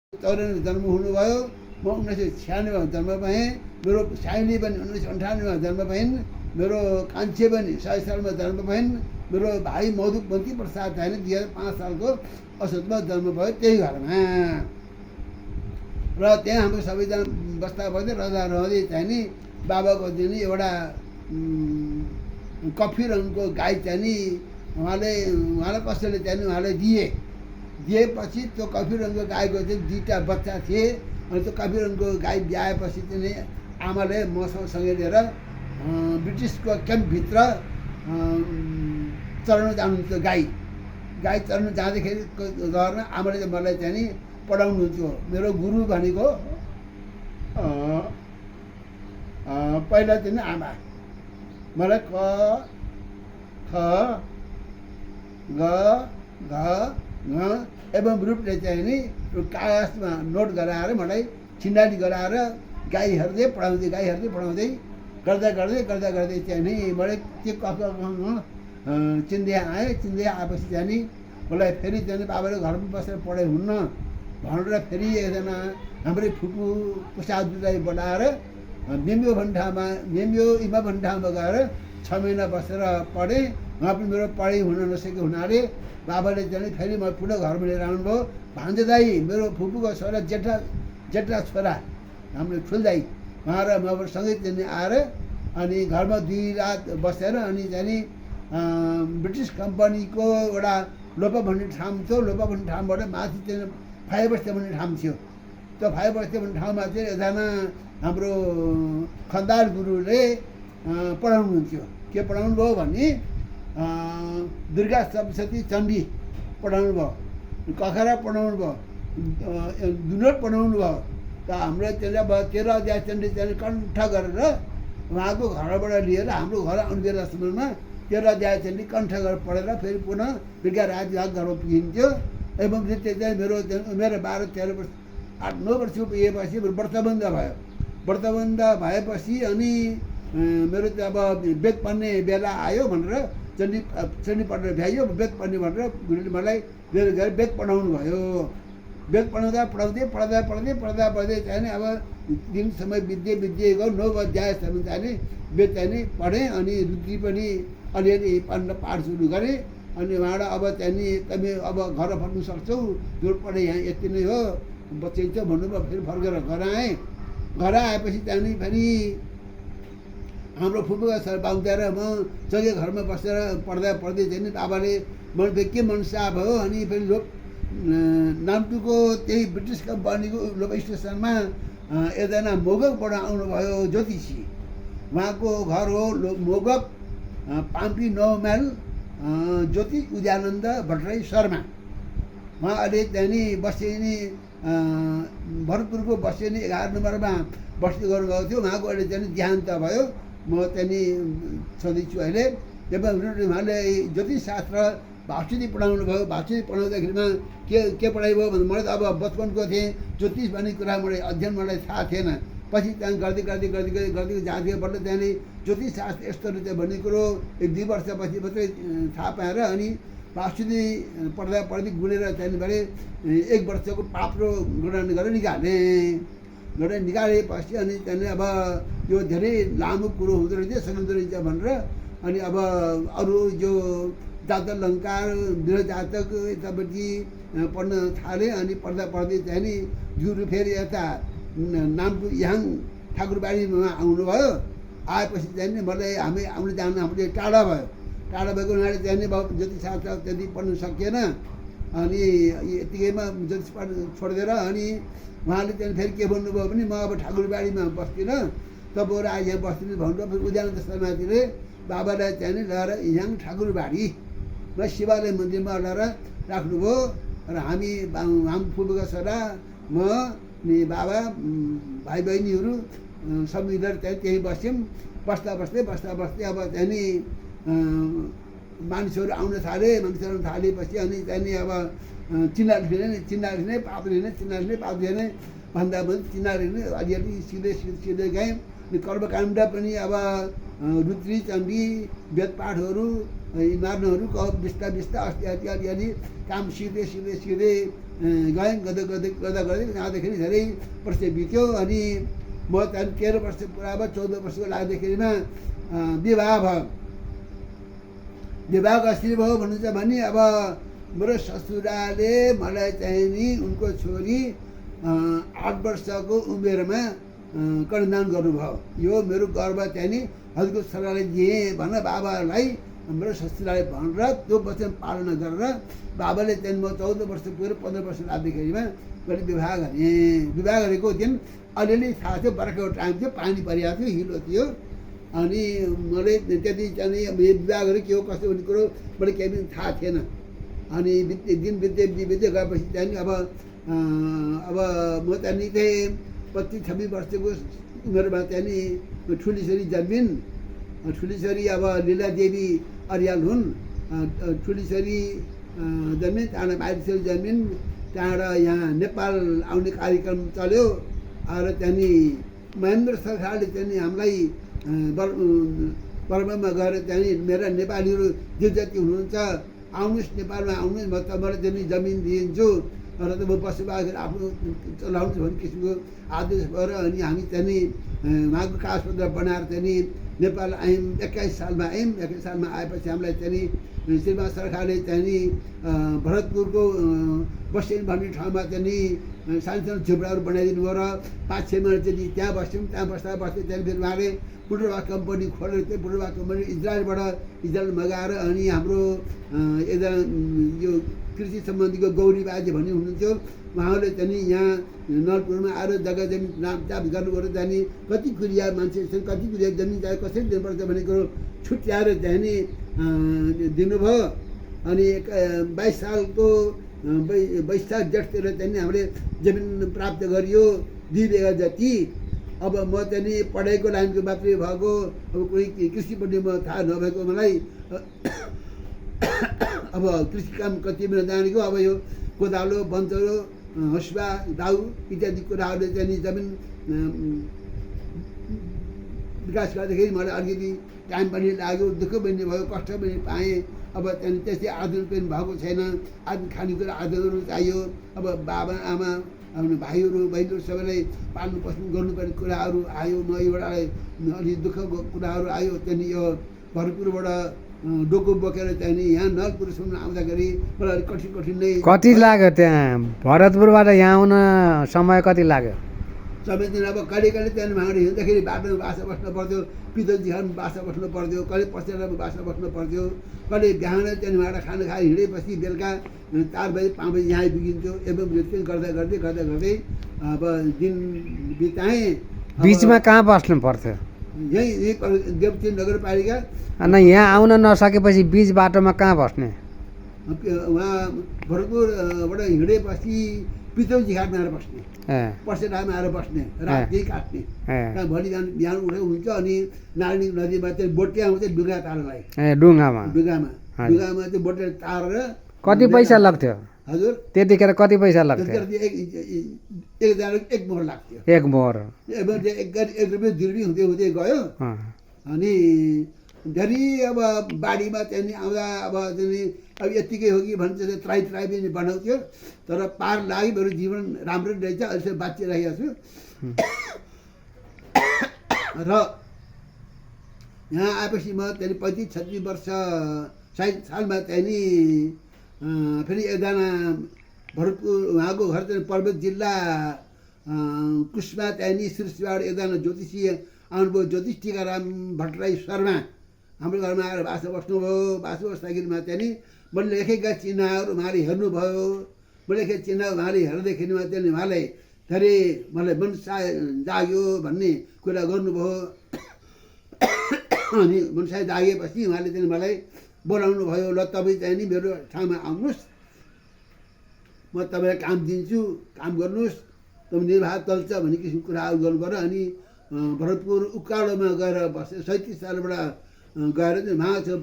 94 जन्म हुनुभयो। म 1996 मा जन्म भएँ। मेरो साइली पनि 1998 मा जन्म भइन्। मेरो कान्छे पनि 100 सालमा जन्म भइन्। मेरो भाइ मधुमती प्रसाद चाहिँ 2005 सालको असोजमा जन्म भयो त्यही घरमा। र त्यहाँ हाम्रो सबैजना बस्दा बस्दै रहँदा रहँदै चाहिँ नि बाबाको दिन एउटा कफी रङको गाई चाहिँ नि उहाँलाई कसैले चाहिँ उहाँलाई दिएपछि त्यो कफी रङको गाईको चाहिँ 2टा बच्चा थिए। अनि त्यो कफी रङको गाई ब्याएपछि चाहिँ आमाले मसँगै लिएर ब्रिटिसको क्याम्पभित्र चढ्न जानुहुन्थ्यो। गाई चढ्न जाँदाखेरि घरमा आमाले चाहिँ मलाई चाहिँ नि पढाउनुहुन्थ्यो। मेरो गुरु भनेको पहिला चाहिँ आमा मलाई क ख ग घ ङ एवं रूपले चाहिँ नि कागजमा नोट गराएर मलाई छिन्डाली गराएर गाई हेर्दै पढाउँदै गर्दै चाहिँ नि मलाई त्यो चिन्दै आएपछि चाहिँ नि मलाई फेरि चाहिँ बाबाले घरमा बसेर पढाइ हुन्न भनेर फेरि एकजना हाम्रै फुपू प्रसादलाई बोलाएर मेम्यो इमा भन्ठामा गएर 6 महिना बसेर पढेँ। उहाँ पनि मेरो पढाइ हुन नसकेको हुनाले बाबाले चाहिँ फेरि म पुनः घरमा लिएर आउनुभयो। भान्जे दाई मेरो फुपूको छोरा जेठा छोरा हाम्रो ठुल दाई उहाँ र म सँगै चाहिँ आएर अनि घरमा 2 रात बसेर अनि चाहिँ ब्रिटिस कम्पनीको एउटा लोपा भन्ने ठाउँ थियो। लोपा भन्ने ठाउँबाट माथि चाहिँ 5 बस्ती भन्ने ठाउँ थियो। त्यो 5 बस्ती भन्ने ठाउँमा चाहिँ एकजना हाम्रो खन्दार गुरुले पढाउनुहुन्थ्यो। के पढाउनु भयो भने दुर्गा सप्तशती चण्डी पढाउनु भयो, कखरा पढाउनु भयो, दुनोट पढाउनु भयो। त हाम्रो त्यसलाई अब 13 अध्याय चण्डी चाहिँ कण्ठ गरेर उहाँको घरबाट लिएर हाम्रो घर आउने बेलासम्ममा 13 अध्याय चण्डी कण्ठ गरेर पढेर फेरि पुनः बेलुका राजभाग घरमा पुगिन्थ्यो। एवं नृत्य चाहिँ मेरो उमेर 12-13 वर्ष 8-9 वर्ष पुगेपछि व्रतबन्ध भयो। व्रतबन्ध भएपछि अनि मेरो चाहिँ अब वेद पढ्ने बेला आयो भनेर चण्डी पढेर भ्याइयो। वेद पढ्ने भनेर गुरुले मलाई लिएर गएर वेद पढाउनु भयो। वेद पढ्दै चाहिँ नि अब दिन समय बित्दै गयो। 9 अध्यायसम्म चाहिँ नि वेद चाहिँ नि पढेँ। अनि रुद्री पनि अलिअलि पढ्न पाठ सुरु गरेँ। अनि उहाँबाट अब चाहिँ नि तिमी अब घर फर्नु सक्छौ, जो पढे यहाँ यति नै हो बच्चै छ भन्नुभयो। फेरि फर्केर घर आएँ। घर आएपछि चाहिँ नि फेरि हाम्रो फुपूका छोरा बाउदा र म सँगै घरमा बसेर पढ्दै चाहिँ नि बाबाले मलाई के मनसा भयो। अनि फेरि नाम्टुको त्यही ब्रिटिस कम्पनीको लोप स्टेसनमा एकजना मोगकबाट आउनुभयो ज्योतिषी। उहाँको घर हो मोगक पाम्पी 9 माइल ज्योति उदयानन्द भट्टराई शर्मा। उहाँ अहिले चाहिँ नि बस्ती नि भरतपुरको बस्ती नि 11 नम्बरमा बस्ती गर्नुभएको थियो। उहाँको अहिले चाहिँ नि देहान्त भयो। म चाहिँ नि छँदैछु अहिले। जब उहाँले ज्योतिष शास्त्र भाषुदी पढाउनु भयो। भाषुदी पढाउँदाखेरिमा के पढाइ भयो भने मलाई त अब बचपनको थिएँ। ज्योतिष भन्ने कुरा मलाई अध्ययन मलाई थाहा थिएन। पछि त्यहाँ गर्दै जाँदै बल्ल त्यहाँले ज्योतिष शास्त्र यस्तो रहेछ भन्ने कुरो 1-2 वर्षपछि मात्रै थाहा पाएर अनि भाषुदी पढ्दै गुडेर त्यहाँदेखि भने 1 वर्षको पाप्रो गणना गरेर निकालेपछि अनि त्यहाँदेखि अब यो धेरै लामो कुरो हुँदो रहेछ सकिँदो रहेछ भनेर अनि अब अरू जो जातक अलङ्कार गृह जातक यतापट्टि पढ्न थालेँ। अनि पढ्दै चाहिँ नि गुरु फेरि यता नाम्टु याङ ठाकुरबारीमा आउनुभयो। आएपछि चाहिँ नि मलाई हामी आउनु जानु हामीले टाढा भएको हुनाले चाहिँ नि ज्योतिष शास्त्र त्यति पढ्नु सकिएन। अनि यतिकैमा ज्योतिष पढ्नु छोडिदिएर अनि उहाँले चाहिँ फेरि के भन्नुभयो भने म अब ठाकुरबारीमा बस्दिनँ, तपाईँहरू आज यहाँ बस्दिनु भन्नुभयो। फेरि उदयानन्द शर्माजीले बाबालाई चाहिँ नि लिएर याङ ठाकुरबारीमा शिवालय मन्दिरमा लिएर राख्नुभयो। र हामी फुपूका छोरा म नि बाबा भाइ बहिनीहरू सब मिलेर चाहिँ त्यहीँ बस्यौँ। बस्दा बस्दै अब चाहिँ नि मानिसहरू आउन थालेपछि अनि चाहिँ नि अब चिनारी नै पाप्ने भन्दा चिनारी नै अलिअलि सिधै गयौँ। कर्मकाण्ड पनि अब रुद्री चण्डी वेदपाठहरू मार्नहरू बिस्ता अस्ति अलिअलि काम सिक्दै गएँ गर्दा गर्दै गर्दा गर्दै जाँदाखेरि धेरै वर्ष बित्यो अनि म त्यहाँदेखि 13 वर्ष पुरा भयो 14 वर्षको लाग्दाखेरिमा विवाह भयो। विवाह कसरी भयो भन्नुहुन्छ भने अब मेरो ससुराले मलाई चाहिँ नि उनको छोरी 8 वर्षको उमेरमा कन्यादान गर्नुभयो। यो मेरो गर्व चाहिँ नि हजुरको छोराले दिएँ भनेर बाबालाई मेरो ससुराले भनेर त्यो वचन पालना गरेर बाबाले चाहिँ म 14 वर्ष पुगेर 15 वर्ष लाग्दाखेरिमा मैले विवाह गरेँ। विवाह गरेको दिन अलिअलि थाहा थियो, बर्खाको टाइम थियो, पानी परिरहेको थियो, हिलो थियो अनि मैले त्यति चाहिँ विवाह गरेँ के हो कसो भन्ने कुरो मैले केही पनि थाहा थिएन। अनि दिन बित्दै गएपछि त्यहाँदेखि अब म त्यहाँदेखि चाहिँ 25-26 वर्षको उमेरमा त्यहाँदेखि ठुली छोरी जन्मिन्। ठुली छोरी अब लीला देवी अर्याल हुन्। ठुली छोरी जन्मिन्, त्यहाँबाट माइली छोरी जन्मिन्। त्यहाँबाट यहाँ नेपाल आउने कार्यक्रम चल्यो र त्यहाँदेखि महेन्द्र सरकारले चाहिँ हामीलाई बर्मामा गएर त्यहाँदेखि मेरा नेपालीहरू जे जति हुनुहुन्छ आउनुहोस् नेपालमा आउनुहोस्, म तपाईँलाई चाहिँ जमिन दिन्छु र त म बसोबास आफ्नो चलाउँछु भन्ने किसिमको आदेश भएर अनि हामी त्यहाँदेखि उहाँको कागजपत्र बनाएर त्यहाँदेखि नेपाल आयौँ। 21 सालमा आयौँ। 21 सालमा आएपछि हामीलाई त्यहाँदेखि श्रीमान सरकारले त्यहाँदेखि भरतपुरको बस्यौँ भन्ने ठाउँमा त्यहाँदेखि सानो सानो झुपडाहरू बनाइदिनु भयो र 5-6 महिना चाहिँ त्यहाँ बस्यौँ। त्यहाँ बस्दा त्यहाँदेखि फेरि उहाँले बुटोबा कम्पनी खोलेर त्यो बुटोबा कम्पनी इजरायल मगाएर अनि हाम्रो एकजना यो कृषि सम्बन्धीको गौरी बाजे भन्ने हुनुहुन्थ्यो, उहाँले त्यहाँदेखि यहाँ नलपुरमा आएर जग्गा जमिन नापचाप गर्नुपऱ्यो। त्यहाँदेखि कति कुरिया मान्छेसँग कति कुरिया जमिन चाहियो कसरी दिनुपर्छ भन्ने कुरो छुट्याएर त्यहाँदेखि दिनुभयो। अनि 22 सालको वैशाख जेठतिर त्यहाँदेखि हामीले जमिन प्राप्त गरियो 2 बिघा जति। अब म त्यहाँदेखि पढाइको लाइनको मात्रै भएको, अब कुनै कृषिपट्टि म थाहा नभएको मलाई अब कृषि काम कति बेला जानेको। अब यो कोदालो बन्चरो हसुवा दाउ इत्यादि कुराहरूले चाहिँ जमिन विकास गर्दाखेरि मलाई अलिकति टाइम पनि लाग्यो, दुःख पनि भयो, कष्ट पनि पाएँ। अब त्यहाँदेखि त्यसै आधुनिक पनि भएको छैन, आधुनिक खानेकुरा आधुनिकहरू चाहियो। अब बाबा आमा भाइहरू बहिनीहरू सबैलाई पाल्नु पोस्नु गर्नुपर्ने कुराहरू आयो। म एउटा अलि दुःखको कुराहरू आयो। त्यहाँदेखि यो भरतपुरबाट डोको बोकेर त्यहाँदेखि यहाँ नलपुरसम्म आउँदाखेरि मलाई अलिक कठिन नै। कति लाग्यो त्यहाँ भरतपुरबाट यहाँ आउन समय कति लाग्यो? समय दिन अब कहिले कहिले त्यहाँदेखि मागेर हिँड्दाखेरि बाटोमा बासा बस्नु पर्थ्यो, पितलजीहरू बासा बस्नु पर्थ्यो, कहिले पसेरामा बासा बस्नु पर्थ्यो, कहिले बिहान त्यहाँदेखि मागेर खाना खाएर हिँडेपछि बेलुका 4 बजी 5 बजी यहाँ पुगिन्थ्यो। एवं गर्दा गर्दै अब दिन बिताएँ। बिचमा कहाँ बस्नु पर्थ्यो? यहीँ देवती नगरपालिका। अनि यहाँ आउन नसकेपछि बिच बाटोमा कहाँ बस्ने? उहाँ भरतपुरबाट हिँडेपछि पितौजी घाटमा आएर बस्ने, पर्सेटामा आएर बस्ने, रात त्यही काट्ने। भोलि बिहान उठेको हुन्छ। अनि नारायणी नदीमा चाहिँ बोटे आउँछ डुङ्गा तार्नलाई, डुङ्गामा चाहिँ बोटे तारेर। कति पैसा लाग्थ्यो हजुर? त्यतिखेर कति पैसा लाग्थ्यो? एकजना 1 मोहर लाग्थ्यो। 1 मोहर 1 रुपियाँ 2 रुपियाँ हुँदै गयो। अनि धेरै अब बाढीमा त्यहाँदेखि आउँदा अब अब यत्तिकै हो कि भन्छ ट्राई पनि बनाउँथ्यो। तर पार लाग्यो, मेरो जीवन राम्रो रहेछ, अहिलेसम्म बाँचिरहेको छु। र यहाँ आएपछि म त्यहाँदेखि 35-36 वर्ष 60 सालमा त्यहाँदेखि फेरि एकजना भरतपुर उहाँको घर चाहिँ पर्वत जिल्ला कुस्मा त्यहाँदेखि शीर्षबाट एकजना ज्योतिषी आउनुभयो, ज्योतिष टिकाराम भट्टराई शर्मा हाम्रो घरमा आएर बासा बस्नुभयो। बासा बस्दाखेरिमा त्यहाँदेखि मैले लेखेका चिन्हहरू उहाँले हेर्नुभयो। मैले लेखेका चिन्ह उहाँले हेर्दाखेरिमा त्यहाँदेखि उहाँलाई धेरै मलाई मनसा जाग्यो भन्ने कुरा गर्नुभयो। अनि मनसा जागेपछि उहाँले चाहिँ मलाई बोलाउनु भयो, ल तपाईँ चाहिँ नि मेरो ठाउँमा आउनुहोस्, म तपाईँलाई काम दिन्छु, काम गर्नुहोस्, तपाईँ निर्वाह चल्छ भन्ने किसिमको कुराहरू गर्नु पऱ्यो। अनि भरतपुर उकालोमा गएर बसेँ। 37 सालबाट गएर चाहिँ उहाँसँग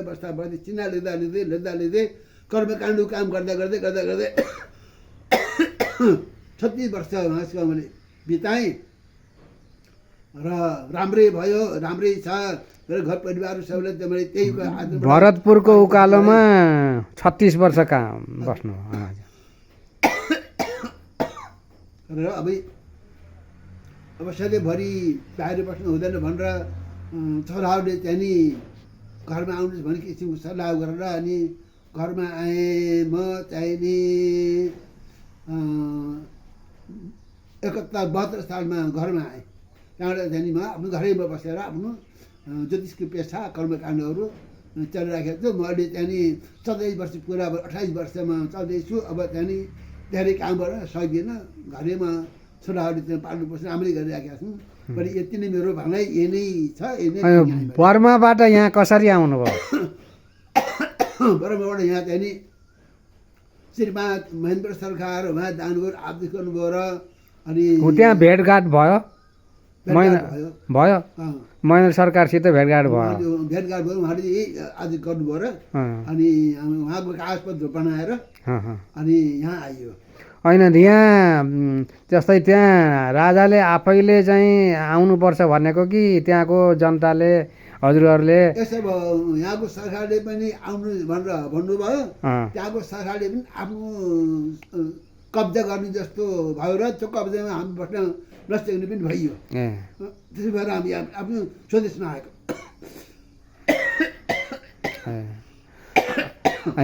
बस्दा चिना लिँदै कर्मकाण्ड काम गर्दै 36 वर्ष उहाँसँग मैले बिताएँ र राम्रै भयो, राम्रै छ। मेरो घर परिवार सबैलाई त मैले त्यही भरतपुरको उकालोमा 36 वर्ष कहाँ बस्नु? र अब सधैँभरि बाहिर बस्नु हुँदैन भनेर छोराहरूले चाहिँ नि घरमा आउनुहोस् भने किसिमको सल्लाह गरेर अनि घरमा आएँ म चाहिँ नि 71-72 सालमा घरमा आएँ। त्यहाँबाट चाहिँ नि म आफ्नो घरैमा बसेर आफ्नो ज्योतिषको पेसा कर्मकाण्डहरू चलिराखेको छु। म अहिले चाहिँ नि 27 वर्ष पुरा अब 28 वर्षमा चल्दैछु। अब चाहिँ नि धेरै कामबाट सकिएन, घरैमा छोराहरू चाहिँ पाल्नुपर्छ, राम्रै गरिराखेका छौँ। पनि यति नै मेरो भनाइ यही नै छ। बर्माबाट यहाँ कसरी आउनुभयो? बर्माबाट यहाँ चाहिँ नि श्रीमान महेन्द्र सरकार उहाँ जानुभयो, आदेश गर्नुभयो र अनि त्यहाँ भेटघाट भयो? भयो महेन्द्र सरकारसित भेटघाट भयो? भेटघाट भयो, उहाँले यही आदेश गर्नुभयो र अनि उहाँको कागजपत्र बनाएर अनि यहाँ आइयो। होइन, यहाँ जस्तै त्यहाँ राजाले आफैले चाहिँ आउनुपर्छ भनेको कि त्यहाँको जनताले हजुरहरूले? यसो यहाँको सरकारले पनि आउनु भनेर भन्नुभयो। त्यहाँको सरकारले पनि आफ्नो कब्जा गर्ने जस्तो भयो र त्यो कब्जामा हामी बस्न नसक्ने पनि भइयो। त्यसै भएर हामी आफ्नो स्वदेशमा आएको।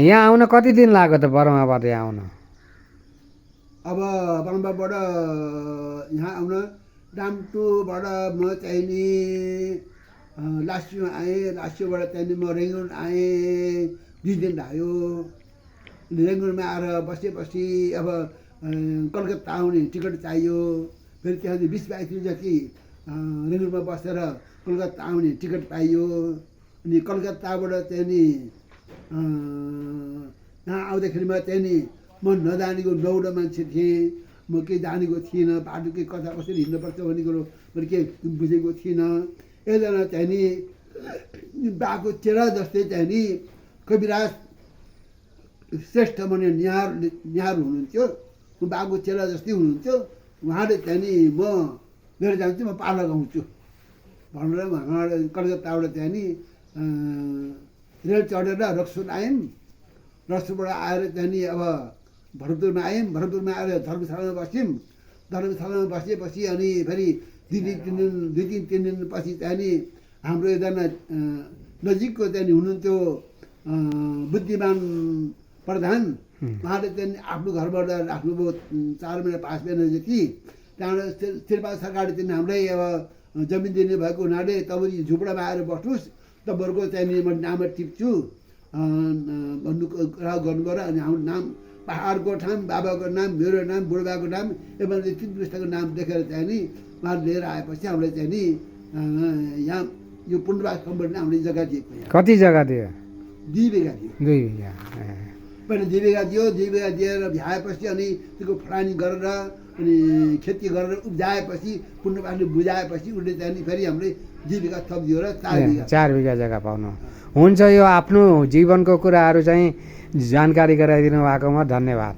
यहाँ आउन कति दिन लाग्यो त बर्माबाट यहाँ आउन? अब बर्माबाट यहाँ आउन डाम्टोबाट म चाहिँ नि लास्योमा आएँ। लास्योबाट चाहिँ नि म रेङ्गुन आएँ, 2 दिन लाग्यो। रेङ्गुनमा आएर बसेपछि अब कलकत्ता आउने टिकट चाहियो। फेरि त्यहाँ 20-22 दिन जति रेङ्गुनमा बसेर कलकत्ता आउने टिकट पाइयो। अनि कलकत्ताबाट चाहिँ नि यहाँ आउँदाखेरिमा चाहिँ नि म नजानेको 9वटा मान्छे थिएँ। म केही जानेको थिइनँ, बाटो केही कता कसरी हिँड्नुपर्छ भन्ने कुरो मैले केही बुझेको थिइनँ। एकजना चाहिँ नि बाको चेला जस्तै चाहिँ नि कविराज श्रेष्ठ भने निहार हुनुहुन्थ्यो। बाको चेला जस्तै हुनुहुन्थ्यो। उहाँले चाहिँ नि म लिएर जान्छु, म पार लगाउँछु भनेर उहाँले कलकत्ताबाट चाहिँ नि रेल चढेर रक्सुल आयौँ। रक्सुलबाट आएर चाहिँ नि अब भरतपुरमा आयौँ। भरतपुरमा आएर धर्मशालामा बस्यौँ। धर्मशालामा बसेपछि अनि फेरि 2-3 दिन पछि चाहिँ नि हाम्रो एकजना नजिकको चाहिँ हुनुहुन्थ्यो बुद्धिमान प्रधान। उहाँले चाहिँ आफ्नो घरबाट राख्नुभयो 4 महिना 5 महिना जति। त्यहाँबाट शेर्पा सरकारले चाहिँ हामीलाई अब जमिन दिने भएको हुनाले तपाईँले झुपडामा आएर बस्नुहोस्, तपाईँहरूको चाहिँ नि म नाममा टिप्छु भन्नु कुरा गर्नुभयो। अनि हाम्रो नाम, पहाडको नाम, बाबाको नाम, मेरो नाम, बुढोबाको नाम, एवं 3 पुस्ताको नाम देखेर चाहिँ नि उहाँले लिएर आएपछि हामीलाई चाहिँ नि यहाँ यो पुण्डवास कम्पनीले हामीले जग्गा दिएको। कति जग्गा दियो? 2 बिघा दियो। 2 बिघा पहिला 2 बिघा दियो। 2 बिघा दिएर भ्याएपछि अनि त्यसको फलानी गरेर अनि खेती गरेर उब्जाएपछि पुण्डवासले बुझाएपछि उसले चाहिँ नि फेरि हामीले 2 बिघा थप दियो र 4 बिघा जग्गा पाउनु हुन्छ। यो आफ्नो जीवनको कुराहरू चाहिँ जानकारी गराइदिनु भएकोमा धन्यवाद।